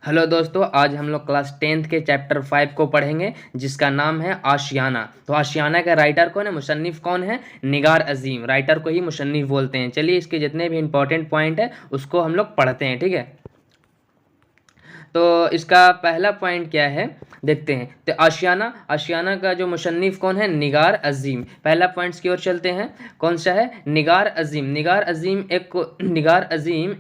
Hello दोस्तों, आज हम लोग क्लास 10th के चैप्टर 5 को पढ़ेंगे जिसका नाम है आशियाना। तो आशियाना का राइटर कौन है, मुसन्निफ कौन है? निगार अजीम। राइटर को ही मुसन्निफ बोलते हैं। चलिए इसके जितने भी इंपॉर्टेंट पॉइंट है उसको हम लोग पढ़ते हैं, ठीक है। तो इसका पहला पॉइंट क्या है देखते हैं। तो आशियाना का जो मुसन्निफ कौन है? निगार अजीम। पहला पॉइंट्स की ओर चलते हैं। कौन सा है? निगार अजीम। निगार अजीम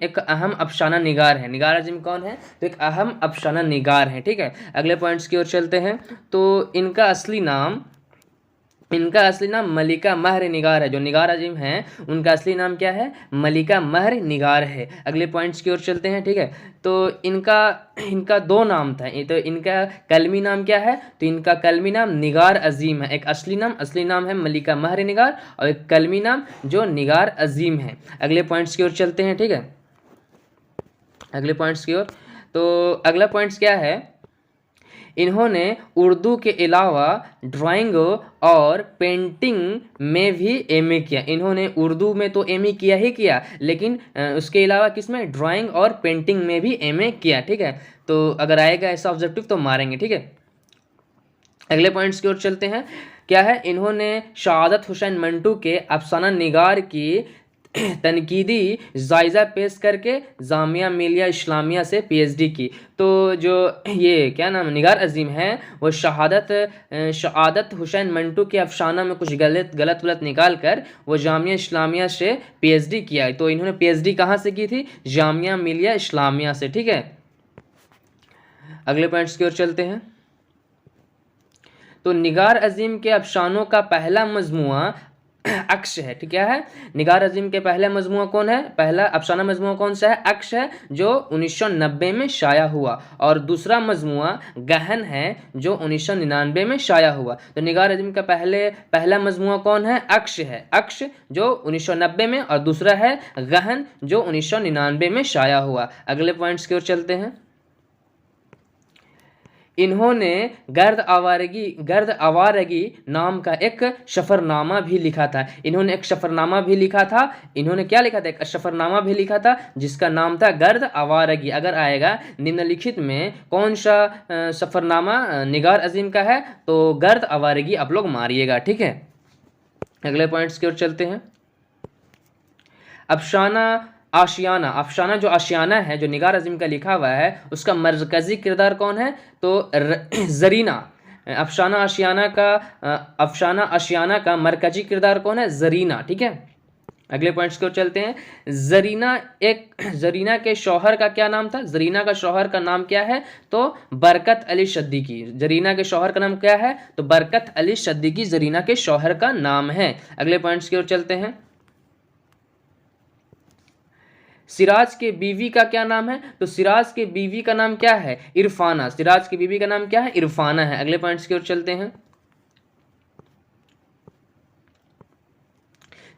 एक अहम अफसाना निगार है। निगार अजीम कौन है? तो एक अहम अफसाना निगार है, ठीक है। अगले पॉइंट्स की ओर चलते हैं। तो इनका असली नाम मलिका महर निगार है। जो निगार अजीम हैं उनका असली नाम क्या है? मलिका महर निगार है। अगले पॉइंट्स की ओर चलते हैं, ठीक है। तो इनका दो नाम था। तो इनका कलमी नाम क्या है? तो इनका कलमी नाम निगार अजीम है। एक असली नाम है मलिका महर निगार और एक कलमी नाम जो निगार अजीम है। अगले पॉइंट्स की ओर चलते हैं, ठीक है। अगले पॉइंट्स की ओर। तो अगला पॉइंट्स क्या है? इन्होंने उर्दू के अलावा ड्राइंग और पेंटिंग में भी एमए किया। इन्होंने उर्दू में तो एमए किया ही किया, लेकिन उसके अलावा किसमें? ड्राइंग और पेंटिंग में भी एमए किया, ठीक है। तो अगर आएगा ऐसा ऑब्जेक्टिव तो मारेंगे, ठीक है। अगले पॉइंट्स की ओर चलते हैं। क्या है? इन्होंने शहादत हुसैन मंटू के अफसाना निगार की तनकीदी जायज़ा पेश करके जामिया मिलिया इस्लामिया से पीएचडी की। तो जो ये क्या नाम निगार अजीम है वो शहादत हुसैन मंटू के अफसाना में कुछ गलत निकाल कर वो जामिया इस्लामिया से पीएचडी किया। तो इन्होंने पीएचडी कहाँ से की थी? जामिया मिलिया इस्लामिया से, ठीक है। अगले पॉइंट्स की ओर चलते हैं। तो निगार अजीम के अफसानों का पहला मजमुआ अक्श है, ठीक है। निगार अजीम के पहला मजमुआ कौन है? पहला अफसाना मजमुआ कौन सा है? अक्श है, जो 1990 में शाया हुआ। और दूसरा मजमुआ गहन है, जो 1999 में शाया हुआ। तो निगार अजीम का पहला मजमुआ कौन है? अक्श है। अक्श जो 1990 में, और दूसरा है गहन जो 1999 में शाया हुआ। अगले पॉइंट्स की ओर चलते हैं। इन्होंने गर्द आवारगी नाम का एक सफ़रनामा भी लिखा था। इन्होंने क्या लिखा था? एक सफ़रनामा भी लिखा था जिसका नाम था गर्द आवारगी। अगर आएगा निम्नलिखित में कौन सा सफ़रनामा निगार अजीम का है, तो गर्द आवारगी आप लोग मारिएगा, ठीक है। अगले पॉइंट्स की ओर चलते हैं। अफसाना जो आशियाना है, जो निगार अजीम का लिखा हुआ है, उसका मरकजी किरदार कौन है? तो जरीना। अफसाना आशियाना का मरकजी किरदार कौन है? जरीना, ठीक है। अगले पॉइंट्स की ओर चलते हैं। जरीना के शौहर का क्या नाम था? जरीना का शौहर का नाम क्या है? तो बरकत अली सिद्दीकी। जरीना के शौहर का नाम क्या है? तो बरकत अली सिद्दीकी जरीना के शौहर का नाम है। अगले पॉइंट्स की ओर चलते हैं। सिराज के बीवी का क्या नाम है? तो सिराज के बीवी का नाम क्या है? इरफाना। सिराज की बीवी का नाम क्या है? इरफाना है। अगले पॉइंट्स की ओर चलते हैं।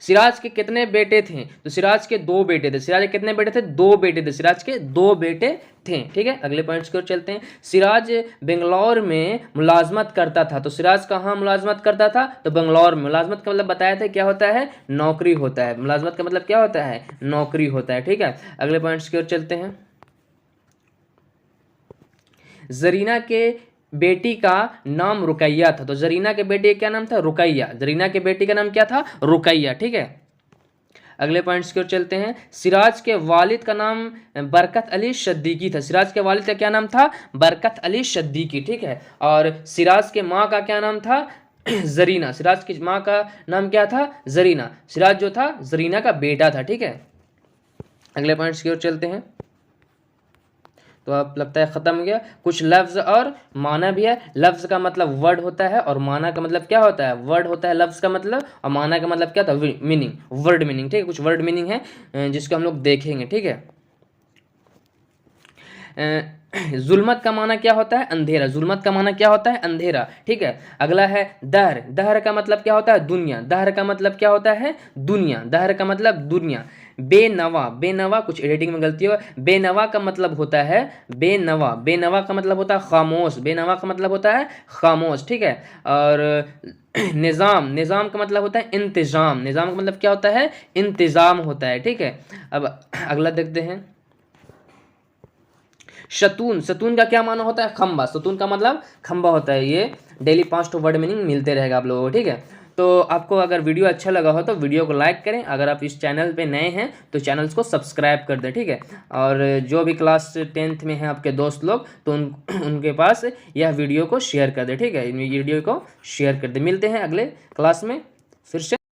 सिराज के कितने बेटे थे? तो सिराज के 2 बेटे थे। सिराज के कितने बेटे थे? 2 बेटे थे। सिराज के 2 बेटे थे, ठीक है। अगले पॉइंट्स की ओर चलते हैं। सिराज बेंगलौर में मुलाजमत करता था। तो सिराज कहाँ मुलाजमत करता था? तो बेंगलौर में। मुलाजमत का मतलब बताया था क्या होता है? नौकरी होता है। मुलाजमत का मतलब क्या होता है? नौकरी होता है, ठीक है। अगले पॉइंट्स की ओर चलते हैं। जरीना के बेटी का नाम रुकैया था। तो जरीना के बेटे का क्या नाम था? रुकैया। जरीना के बेटी का नाम क्या था? रुकैया, ठीक है। अगले पॉइंट्स की ओर चलते हैं। सिराज के वालिद का नाम बरकत अली सिद्दीकी था। सिराज के वालिद का क्या नाम था? बरकत अली सिद्दीकी, ठीक है। और सिराज के माँ का क्या नाम था? जरीना। सिराज की माँ का नाम क्या था? जरीना। सिराज जो था जरीना का बेटा था, ठीक है। अगले पॉइंट्स की ओर चलते हैं। तो अब लगता है ख़त्म हो गया। कुछ लफ्ज़ और माना भी है। लफ्ज़ का मतलब वर्ड होता है और माना का मतलब क्या होता है? वर्ड होता है लफ्ज़ का मतलब, और माना का मतलब क्या होता है? मीनिंग, वर्ड मीनिंग, ठीक है। कुछ वर्ड मीनिंग है जिसको हम लोग देखेंगे, ठीक है। जुल्मत का माना क्या होता है? अंधेरा। जुल्मत का माना क्या होता है? अंधेरा, ठीक है। अगला है दहर। दहर का मतलब क्या होता है? दुनिया। दहर का मतलब क्या होता है? दुनिया। दहर का मतलब दुनिया। बेनवा कुछ एडिटिंग में गलती हो। बेनवा का मतलब होता है बेनवा का मतलब होता है खामोश। बेनवा का मतलब होता है खामोश, ठीक है। और निज़ाम का मतलब होता है इंतज़ाम। निज़ाम का मतलब क्या होता है? इंतज़ाम होता है, ठीक है। अब अगला देखते हैं। शतून, शतून का क्या माना होता है? खंबा। शतून का मतलब खंबा होता है। ये डेली 5 तो वर्ड मीनिंग मिलते रहेगा आप लोगों को, ठीक है। तो आपको अगर वीडियो अच्छा लगा हो तो वीडियो को लाइक करें, अगर आप इस चैनल पे नए हैं तो चैनल को सब्सक्राइब कर दें, ठीक है। और जो भी क्लास 10th में हैं आपके दोस्त लोग, तो उनके पास यह वीडियो को शेयर कर दें, ठीक है। वीडियो को शेयर कर दें। मिलते हैं अगले क्लास में फिर से।